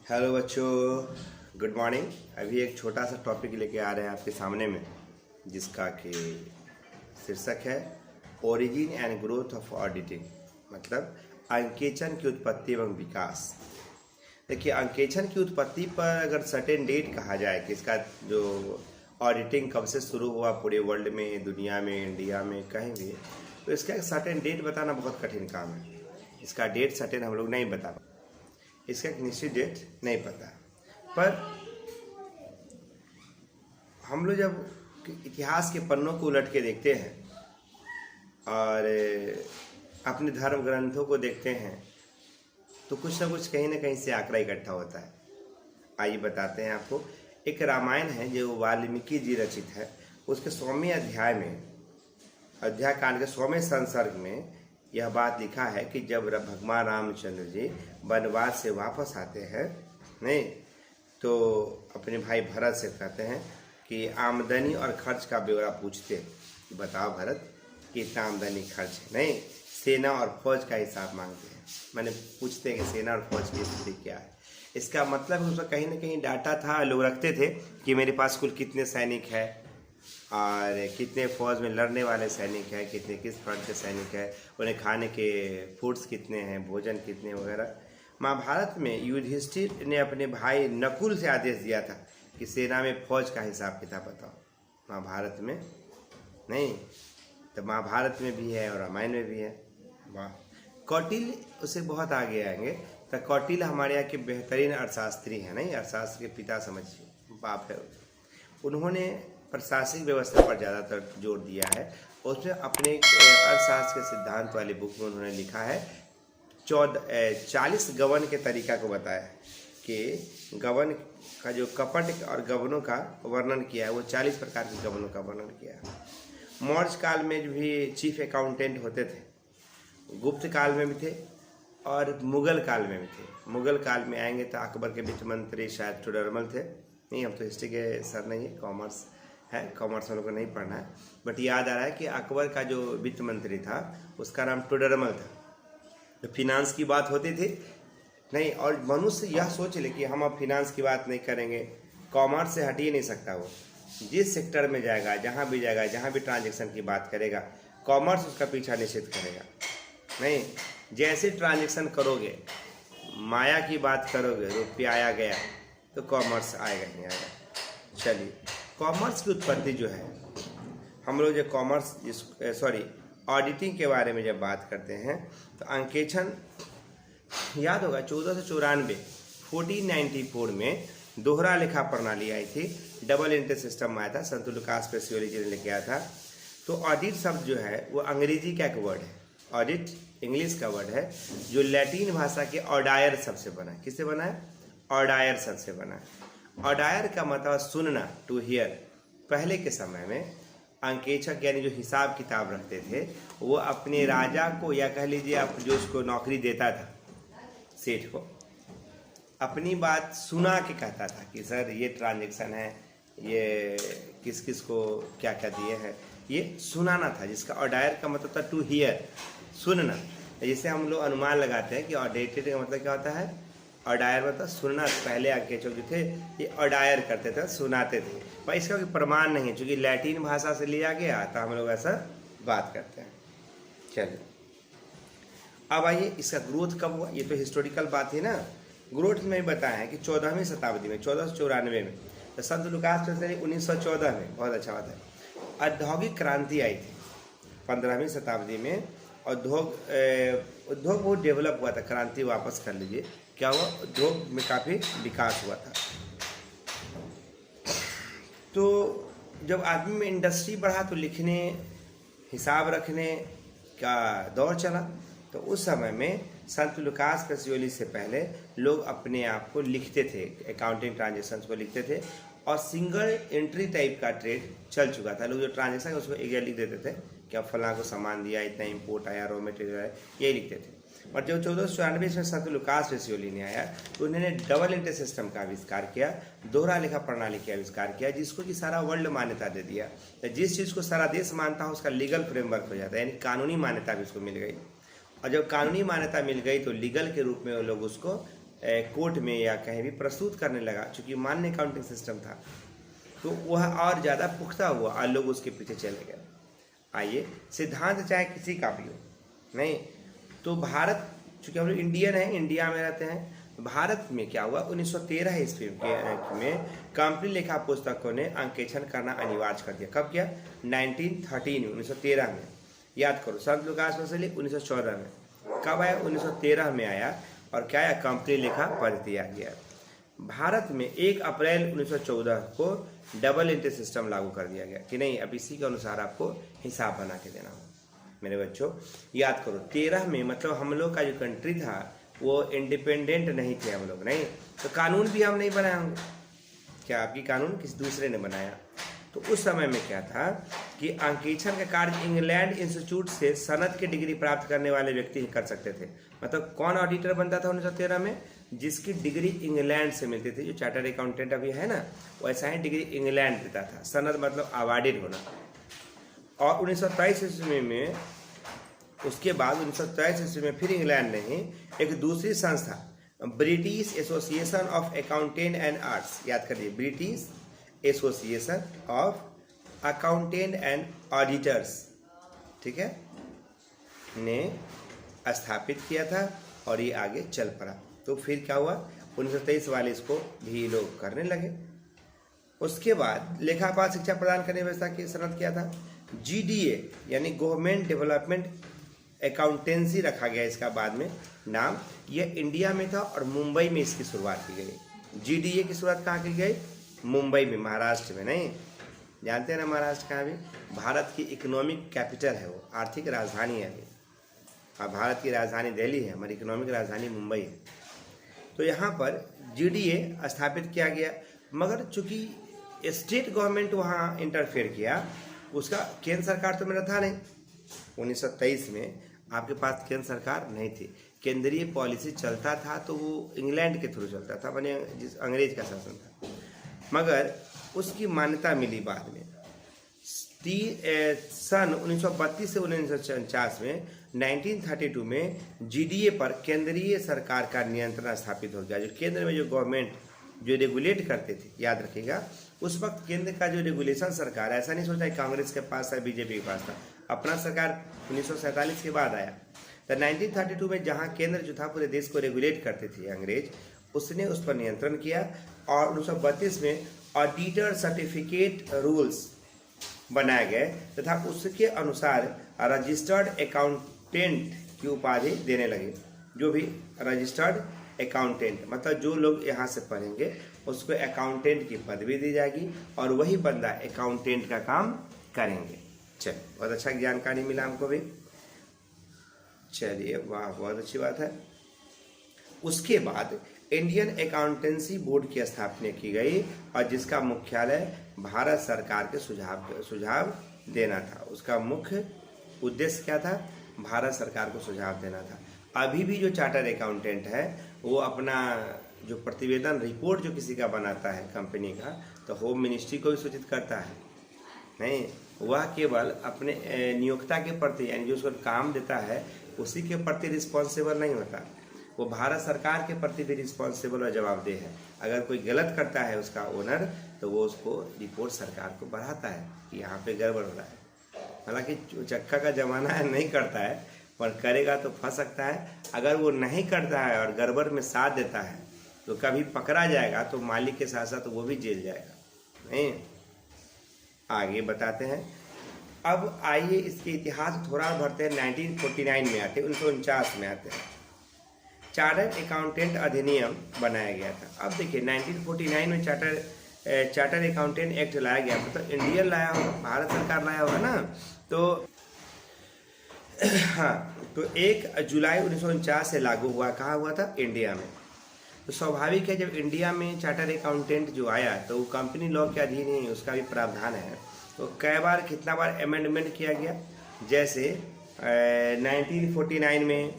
Hello बच्चों, good morning. अभी एक छोटा सा टॉपिक लेके आ रहे हैं आपके सामने में, जिसका कि शीर्षक है origin and growth of auditing, मतलब अंकेक्षण की उत्पत्ति एवं विकास। देखिए, अंकेक्षण की उत्पत्ति पर अगर सर्टेन डेट कहा जाए कि इसका जो ऑडिटिंग कब से शुरू हुआ पूरे वर्ल्ड में, दुनिया में, इंडिया में, कहीं भी, तो इसका एक सर्टेन डेट बताना बहुत कठिन काम है। इसका डेट सर्टेन हम लोग नहीं बता, इसका एक निश्चित डेट नहीं पता। पर हम लोग जब इतिहास के पन्नों को उलट के देखते हैं और अपने धर्म ग्रंथों को देखते हैं तो कुछ ना कुछ कहीं ना कहीं से आंकड़ा इकट्ठा होता है। आइए बताते हैं आपको। एक रामायण है जो वाल्मीकि जी रचित है, उसके 100वें अध्याय में, अध्याय कांड के 100वें संसर्ग में यह बात लिखा है कि जब भगवान रामचंद्र जी वनवास से वापस आते हैं, नहीं तो अपने भाई भरत से कहते हैं कि आमदनी और खर्च का ब्यौरा पूछते, बताओ भरत कितना आमदनी खर्च है, नहीं सेना और फौज का हिसाब मांगते हैं। मैंने पूछते हैं कि सेना और फौज की स्थिति क्या है। इसका मतलब उसका कहीं ना कहीं डाटा था, लोग रखते थे कि मेरे पास कुल कितने सैनिक है और कितने फौज में लड़ने वाले सैनिक हैं, कितने किस फ्रंट के सैनिक हैं, उन्हें खाने के फूड्स कितने हैं, भोजन कितने वगैरह। महाभारत में युधिष्ठिर ने अपने भाई नकुल से आदेश दिया था कि सेना में फौज का हिसाब किताब बताओ। महाभारत में नहीं तो महाभारत में भी है और रामायण में भी है। वाह। कौटिल्य उससे बहुत आगे आएंगे। तो कौटिल्य हमारे यहाँ के बेहतरीन अर्थशास्त्री हैं, नहीं अर्थशास्त्र के पिता समझिए, बाप है। उन्होंने प्रशासनिक व्यवस्था पर ज़्यादातर जोर दिया है। उसमें अपने अर्थशास्त्र के सिद्धांत वाली बुक में उन्होंने लिखा है 40 गबन के तरीका को बताया है कि गबन का जो कपट और गबनों का वर्णन किया है, वो 40 प्रकार के गबनों का वर्णन किया है। मौर्य काल में भी चीफ अकाउंटेंट होते थे, गुप्त काल में भी थे और मुगल काल में भी थे। मुगल काल में आएंगे तो अकबर के वित्त मंत्री शायद टोडरमल थे। नहीं, हम तो हिस्ट्री के सर नहीं है, कॉमर्स है, कॉमर्स वालों को नहीं पढ़ना है, बट याद आ रहा है कि अकबर का जो वित्त मंत्री था उसका नाम टोडरमल था। तो फिनांस की बात होती थी, नहीं, और मनुष्य यह सोच ले कि हम अब फिनांस की बात नहीं करेंगे, कॉमर्स से हट ही नहीं सकता। वो जिस सेक्टर में जाएगा, जहाँ भी जाएगा, जहाँ भी ट्रांजेक्शन की बात करेगा, कॉमर्स उसका पीछा निश्चित करेगा। नहीं, जैसे ट्रांजेक्शन करोगे, माया की बात करोगे, रुपया आया गया, तो कॉमर्स आएगा ही आएगा। चलिए, कॉमर्स की उत्पत्ति जो है, हम लोग जो ऑडिटिंग के बारे में जब बात करते हैं तो अंकेक्षण याद होगा 1494 में दोहरा लेखा प्रणाली आई थी, डबल एंट्री सिस्टम आया था, संत लुकास पेसियोली जी ने लेके आया था। तो ऑडिट शब्द जो है वो अंग्रेजी का एक वर्ड है, ऑडिट इंग्लिश का वर्ड है, जो लैटिन भाषा के ऑडायर शब्द से बना है। किससे बना है? ऑडायर शब्द से बना है। ऑडायर का मतलब सुनना, टू हियर। पहले के समय में अंकेक्षक यानी जो हिसाब किताब रखते थे, वो अपने राजा को या कह लीजिए आप जो उसको नौकरी देता था, सेठ को, अपनी बात सुना के कहता था कि सर ये ट्रांजेक्शन है, ये किस किस को क्या क्या दिए हैं, ये सुनाना था, जिसका ऑडायर का मतलब था टू हियर, सुनना। जैसे हम लोग अनुमान लगाते हैं कि ऑडिटेड का मतलब क्या होता है, ऑडायर मतलब सुनना। पहले अंकेक्षक जो थे ये ऑडायर करते थे, सुनाते थे, पर इसका कोई प्रमाण नहीं है, चूँकि लैटिन भाषा से लिया गया तो हम लोग ऐसा बात करते हैं। चलिए, अब आइए इसका ग्रोथ कब हुआ, ये तो हिस्टोरिकल बात है ना। ग्रोथ में बताया है कि 14वीं शताब्दी में, 1494 में, तो संत लुकास 1914 में, बहुत अच्छा बात है, औद्योगिक क्रांति आई थी। 15वीं शताब्दी में उद्योग बहुत डेवलप हुआ था। क्रांति वापस कर लीजिए, क्या हुआ, उद्योग में काफ़ी विकास हुआ था। तो जब आदमी में इंडस्ट्री बढ़ा तो लिखने, हिसाब रखने का दौर चला। तो उस समय में संत लुकास पेसियोली से पहले लोग अपने आप को लिखते थे, अकाउंटिंग ट्रांजेक्शन्स को लिखते थे, और सिंगल एंट्री टाइप का ट्रेड चल चुका था। लोग जो ट्रांजेक्शन उसको एक लिख देते थे कि अब फलां को सामान दिया, इतना इंपोर्ट आया, रॉ मटेरियल आया, यही लिखते थे। और जब 1494 में संत लुकास पेसियोली ने आया तो उन्होंने डबल एंट्री सिस्टम का आविष्कार किया, दोहरा लेखा प्रणाली का आविष्कार किया, जिसको कि सारा वर्ल्ड मान्यता दे दिया। तो जिस चीज़ को सारा देश मानता है उसका लीगल फ्रेमवर्क हो जाता है, यानी कानूनी मान्यता भी उसको मिल गई। और जब कानूनी मान्यता मिल गई तो लीगल के रूप में वो लोग उसको कोर्ट में या कहीं भी प्रस्तुत करने लगा, चूँकि मान्य अकाउंटिंग सिस्टम था, तो वह और ज़्यादा पुख्ता हुआ और लोग उसके पीछे चले गए। आइए, सिद्धांत चाहे किसी का भी हो, नहीं तो भारत, चूँकि हम लोग इंडियन हैं, इंडिया में रहते हैं, भारत में क्या हुआ 1913 ईस्वी में कंपनी लेखा पुस्तकों ने अंकेक्षण करना अनिवार्य कर दिया। कब किया? 1913 में, 1913 में। याद करो, संत लूकास वसूली 1914 में। कब आया? 1913 में आया। और क्या आया? कंपनी लेखा पद्धति आ गया। भारत में 1 अप्रैल 1914 को डबल एंट्री सिस्टम लागू कर दिया गया कि नहीं, अब इसी के अनुसार आपको हिसाब बना के देना होगा। मेरे बच्चों याद करो, 13 में मतलब हम लोग का जो कंट्री था वो इंडिपेंडेंट नहीं थे हम लोग, नहीं तो कानून भी हम नहीं बनाए होंगे। क्या आपकी कानून किसी दूसरे ने बनाया? तो उस समय में क्या था कि अंकेक्षण का कार्य इंग्लैंड इंस्टीट्यूट से सनद की डिग्री प्राप्त करने वाले व्यक्ति ही कर सकते थे। मतलब कौन ऑडिटर बनता था 1913 में? जिसकी डिग्री इंग्लैंड से मिलती थी। जो चार्टर्ड अकाउंटेंट अभी है ना, वैसा ही डिग्री इंग्लैंड देता था। सनद मतलब अवार्डेड होना। और 1923 ईस्वी में, उसके बाद 1923 ईस्वी में फिर इंग्लैंड ने ही एक दूसरी संस्था British association of accountant and arts, याद करिए, British association of accountant and auditors, ठीक है, ने स्थापित किया था और ये आगे चल पड़ा। तो फिर क्या हुआ? 1923 वाले इसको भी लोग करने लगे। उसके बाद लेखापाल शिक्षा प्रदान करने व्यवस्था की सनद किया था GDA, यानी गवर्नमेंट डेवलपमेंट अकाउंटेंसी रखा गया इसका बाद में नाम। यह इंडिया में था और मुंबई में इसकी शुरुआत की गई। GDA की शुरुआत कहाँ की गई? मुंबई में, महाराष्ट्र में। नहीं जानते हैं ना महाराष्ट्र कहाँ? भी भारत की इकोनॉमिक कैपिटल है, वो आर्थिक राजधानी है अभी। और भारत की राजधानी दिल्ली है, हमारी इकोनॉमिक राजधानी मुंबई है। तो यहाँ पर GDA स्थापित किया गया, मगर चूंकि स्टेट गवर्नमेंट वहाँ इंटरफेयर किया, उसका केंद्र सरकार तो मेरा था नहीं। 1923 में आपके पास केंद्र सरकार नहीं थी। केंद्रीय पॉलिसी चलता था तो वो इंग्लैंड के थ्रू चलता था, माने जिस अंग्रेज का शासन था, मगर उसकी मान्यता मिली बाद में। सन 1932 से 1949 में 1932 में GDA पर केंद्रीय सरकार का नियंत्रण स्थापित हो गया। जो केंद्र में जो गवर्नमेंट जो रेगुलेट करते थे, याद रखिएगा, उस वक्त केंद्र का जो रेगुलेशन सरकार, ऐसा नहीं सोचा कांग्रेस के पास था, बीजेपी के पास था, अपना सरकार 1947 के बाद आया। तो 1932 में जहाँ केंद्र जो था पूरे देश को रेगुलेट करते थे अंग्रेज, उसने उस पर नियंत्रण किया। और 1932 में ऑडिटर सर्टिफिकेट रूल्स बनाए गए तथा उसके अनुसार रजिस्टर्ड अकाउंटेंट की उपाधि देने लगे। जो भी रजिस्टर्ड अकाउंटेंट, मतलब जो लोग यहाँ से पढ़ेंगे उसको अकाउंटेंट की पदवी दी जाएगी और वही बंदा अकाउंटेंट का काम करेंगे। चलिए, बहुत अच्छा जानकारी मिला हमको भी। चलिए, वाह, बहुत अच्छी बात है। उसके बाद इंडियन अकाउंटेंसी बोर्ड की स्थापना की गई और जिसका मुख्यालय भारत सरकार के सुझाव देना था। उसका मुख्य उद्देश्य क्या था? भारत सरकार को सुझाव देना था। अभी भी जो चार्टर्ड अकाउंटेंट है वो अपना जो प्रतिवेदन रिपोर्ट जो किसी का बनाता है कंपनी का, तो होम मिनिस्ट्री को भी सूचित करता है। नहीं, वह केवल अपने नियोक्ता के प्रति, यानी जो उसको काम देता है उसी के प्रति रिस्पॉन्सिबल नहीं होता, वो भारत सरकार के प्रति भी रिस्पॉन्सिबल और जवाबदेह है। अगर कोई गलत करता है उसका ओनर, तो वो उसको रिपोर्ट सरकार को बढ़ाता है कि यहाँ पे गड़बड़ हो रहा है। हालांकि चक्का का जमाना है, नहीं करता है, पर करेगा तो फंस सकता है। अगर वो नहीं करता है और गड़बड़ में साथ देता है तो कभी पकड़ा जाएगा तो मालिक के साथ साथ वो भी जेल जाएगा। नहीं, आगे बताते हैं। अब आइए इसके इतिहास थोड़ा बढ़ते हैं। 1949 में आते हैं, 1949 में आते हैं। चार्टर्ड अकाउंटेंट अधिनियम बनाया गया था। अब देखिए 1949 में चार्टर्ड अकाउंटेंट एक्ट लाया गया, मतलब इंडियन लाया होगा, भारत सरकार लाया होगा ना। तो हाँ, तो 1 जुलाई 1949 से लागू हुआ। कहाँ हुआ था? इंडिया में। तो स्वाभाविक है जब इंडिया में चार्टर्ड अकाउंटेंट जो आया तो वो कंपनी लॉ के अधीन ही उसका भी प्रावधान है। तो कई बार, कितना बार अमेंडमेंट किया गया? जैसे 1949 में,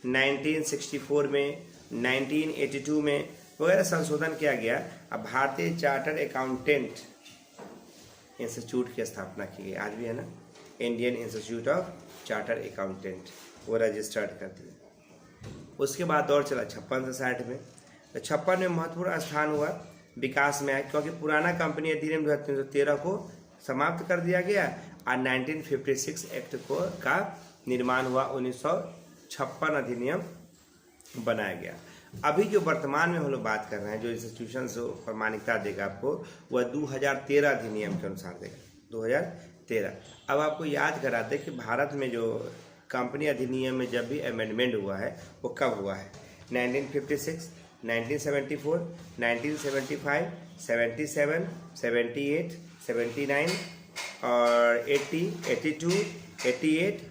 1964 में, 1982 में वगैरह संशोधन किया गया। अब भारतीय चार्टर्ड अकाउंटेंट इंस्टीट्यूट की स्थापना की गई। आज भी है ना, Indian institute of chartered accountant, वो रजिस्टर्ड कर दिया। उसके बाद दौर चला 56 से 60 में। तो 56 में महत्वपूर्ण स्थान हुआ, विकास में आया, क्योंकि पुराना कंपनी अधिनियम 2313 को समाप्त कर दिया गया और 1956 एक्ट को का निर्माण हुआ, 1956 अधिनियम बनाया गया। अभी जो वर्तमान में हम लोग बात कर रहे हैं, जो इंस्टीट्यूशन पर मान्यता देगा आपको, वह 2013 अधिनियम के अनुसार देगा, 2013। अब आपको याद कराते कि भारत में जो कंपनी अधिनियम में जब भी अमेंडमेंट हुआ है वो कब हुआ है, 1956, 1974, 1975, 77, 78, 79 और 80, 82, 88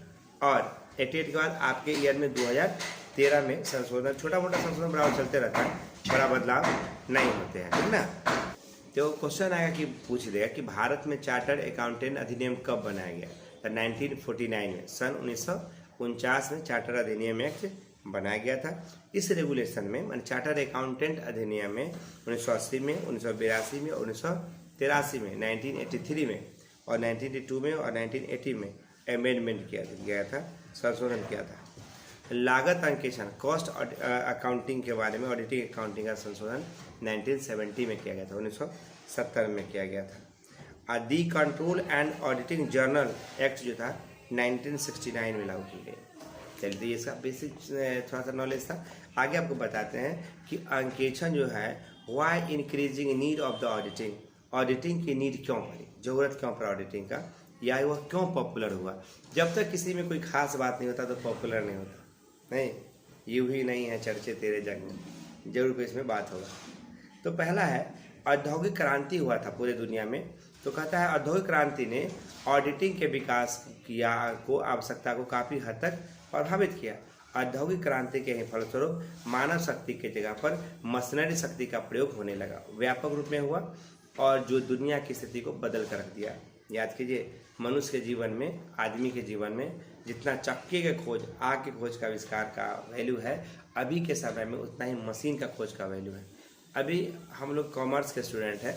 और 88 के बाद आपके ईयर में 2013 में संशोधन, छोटा मोटा संशोधन बराबर चलते रहता है, बड़ा बदलाव नहीं होते हैं, ठीक ना। तो क्वेश्चन आएगा कि पूछ देगा कि भारत में चार्टर्ड अकाउंटेंट अधिनियम कब बनाया गया, तो 1949 में, सन 1949 में चार्टर्ड अधिनियम एक्ट बनाया गया था। इस रेगुलेशन में मान चार्टर्ड अकाउंटेंट अधिनियम में 1980 में, 1982 में, 1983 में, 1983 में और 1982 में और 1980 में अमेंडमेंट किया गया था, संशोधन किया था। लागत अंकेक्षण, कॉस्ट अकाउंटिंग के बारे में, ऑडिटिंग अकाउंटिंग का संशोधन 1970 में किया गया था, 1970 में किया गया था। The control and auditing general act जो था 1969 में लागू की गई। चलिए इसका बेसिक थोड़ा सा नॉलेज था। आगे आपको बताते हैं कि अंकेक्षण जो है why increasing need of the auditing, auditing की नीड क्यों पड़ी, जरूरत क्यों पड़ा ऑडिटिंग का, या वह क्यों पॉपुलर हुआ। जब तक किसी में कोई खास बात नहीं होता तो पॉपुलर नहीं होता, नहीं यूं ही नहीं है चर्चे तेरे जग में, जरूर कोई इसमें बात होगा। तो पहला है औद्योगिक क्रांति हुआ था पूरे दुनिया में, तो कहता है औद्योगिक क्रांति ने ऑडिटिंग के विकास किया को आवश्यकता को काफ़ी हद तक प्रभावित किया। औद्योगिक क्रांति के फलस्वरूप मानव शक्ति की जगह पर मशीनरी शक्ति का प्रयोग होने लगा, व्यापक रूप में हुआ और जो दुनिया की स्थिति को बदल कर रख दिया। याद कीजिए, मनुष्य के जीवन में, आदमी के जीवन में जितना चक्के के खोज, आग के खोज का आविष्कार का वैल्यू है, अभी के समय में उतना ही मशीन का खोज का वैल्यू है। अभी हम लोग कॉमर्स के स्टूडेंट हैं,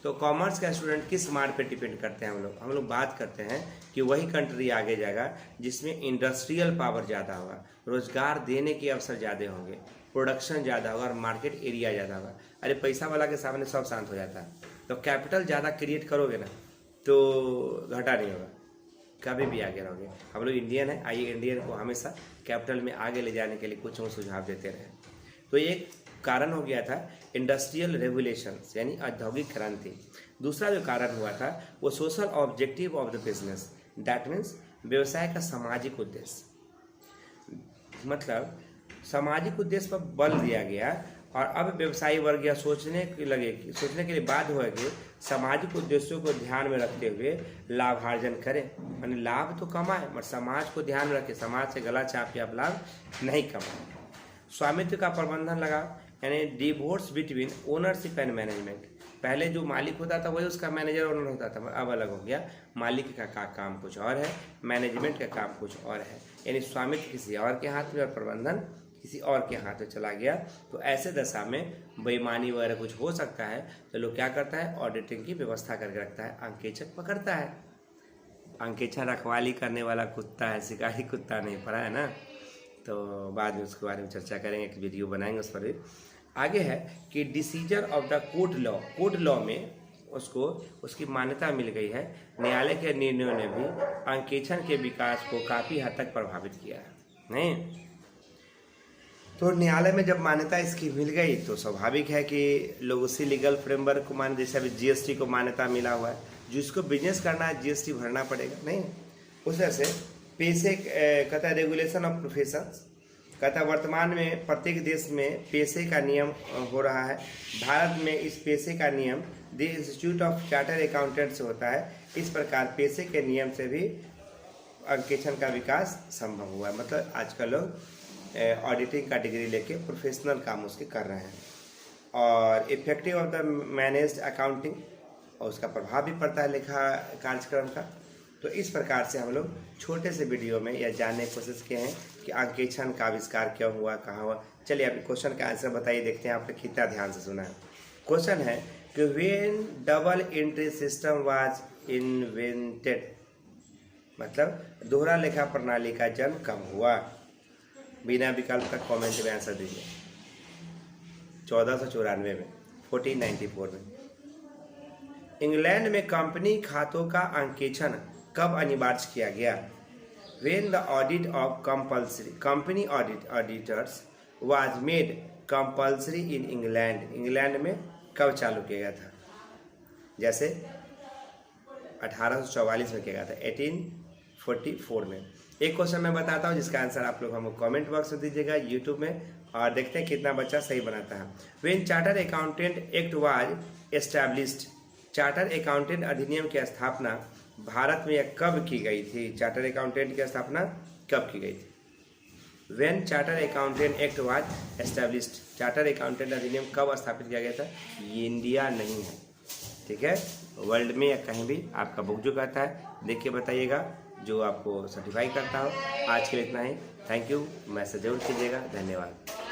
तो कॉमर्स का स्टूडेंट किस मार्ग पे डिपेंड करते हैं हम लोग बात करते हैं कि वही कंट्री आगे जाएगा जिसमें इंडस्ट्रियल पावर ज़्यादा होगा, रोजगार देने के अवसर ज़्यादा होंगे, प्रोडक्शन ज़्यादा होगा और मार्केट एरिया ज़्यादा होगा। अरे पैसा वाला के सामने सब शांत हो जाता है, तो कैपिटल ज़्यादा क्रिएट करोगे ना तो घाटा नहीं होगा, कभी भी आगे रहोगे। हम लोग इंडियन है, आइए इंडियन को हमेशा कैपिटल में आगे ले जाने के लिए कुछ सुझाव देते रहे। तो एक कारण हो गया था इंडस्ट्रियल रेवोल्यूशन यानी औद्योगिक क्रांति। दूसरा जो कारण हुआ था वो social objective of the business, that means व्यवसाय का सामाजिक उद्देश्य, मतलब सामाजिक उद्देश्य पर बल दिया गया और अब व्यवसायी वर्ग यह सोचने के लिए बाध्य हुआ कि सामाजिक उद्देश्यों को ध्यान में रखते हुए लाभार्जन करें, यानी लाभ तो कमाएं मगर समाज को ध्यान में रखें, समाज से गला चाप के आप लाभ नहीं कमाएं। स्वामित्व का प्रबंधन लगा, यानी divorce between ownership and management. पहले जो मालिक होता था वही उसका मैनेजर ओनर होता था, अब अलग हो गया, मालिक का काम कुछ और है, मैनेजमेंट का काम कुछ और है, यानी स्वामित्व किसी और के हाथ में और प्रबंधन किसी और के हाथ में चला गया। तो ऐसे दशा में बेईमानी वगैरह कुछ हो सकता है, तो लोग क्या करता है, ऑडिटिंग की व्यवस्था करके रखता है, अंकेक्षक पकड़ता है। अंकेक्षण रखवाली करने वाला कुत्ता है, शिकारी कुत्ता नहीं, पड़ा है ना। तो बाद में उसके बारे में चर्चा करेंगे, एक वीडियो बनाएंगे उस पर भी। आगे है कि decision of the court law में उसको उसकी मान्यता मिल गई है। न्यायालय के निर्णयों ने भी अंकेक्षण के विकास को काफ़ी हद तक प्रभावित किया है, नहीं। तो न्यायालय में जब मान्यता इसकी मिल गई तो स्वाभाविक है कि लोग उसी लीगल फ्रेमवर्क को मान, जैसे अभी जीएसटी को मान्यता मिला हुआ है, जिसको बिजनेस करना है जीएसटी भरना पड़ेगा, नहीं। उस तरह से पेशे कहता है रेगुलेशन ऑफ प्रोफेशंस, कहता है वर्तमान में प्रत्येक देश में पेशे का नियम हो रहा है। भारत में इस पेशे का नियम the institute of charter accountant से होता है। इस प्रकार पेशे के नियम से भी अंकेक्षण का विकास संभव हुआ है। मतलब आजकल लोग ऑडिटिंग का डिग्री लेके प्रोफेशनल काम उसके कर रहे हैं। और effective of the managed accounting, और उसका प्रभाव भी पड़ता है लेखा कार्यक्रम का। तो इस प्रकार से हम लोग छोटे से वीडियो में यह जानने की कोशिश किए हैं कि अंकेक्षण का आविष्कार क्यों हुआ, कहाँ हुआ। चलिए अभी क्वेश्चन का आंसर बताइए, देखते हैं आपने कितना ध्यान से सुना है। क्वेश्चन है कि when double entry system was invented, मतलब दोहरा लेखा प्रणाली का जन्म कब हुआ। बिना विकल्प का कमेंट में आंसर दीजिए। 1494 में, 1494 में। इंग्लैंड में कंपनी खातों का अंकेक्षण कब अनिवार्य किया गया? When the audit of company auditors was made compulsory in England, England में कब चालू किया गया था? जैसे 1844 में किया गया था, 1844 में। एक क्वेश्चन मैं बताता हूँ जिसका आंसर आप लोग हमको कमेंट बॉक्स में दीजिएगा यूट्यूब में, और देखते हैं कितना बच्चा सही बनाता है। When charter accountant act was established, charter accountant अधिनियम की स्थापना भारत में कब की गई थी? चार्टर अकाउंटेंट की स्थापना कब की गई थी? When charter accountant act was established, charter accountant अधिनियम कब स्थापित किया गया था? ये इंडिया नहीं है, ठीक है, वर्ल्ड में या कहीं भी आपका बुक जो कहता है देख के बताइएगा, जो आपको सर्टिफाई करता हो। आज के लिए इतना ही, थैंक यू, मैसेज जरूर कीजिएगा, धन्यवाद।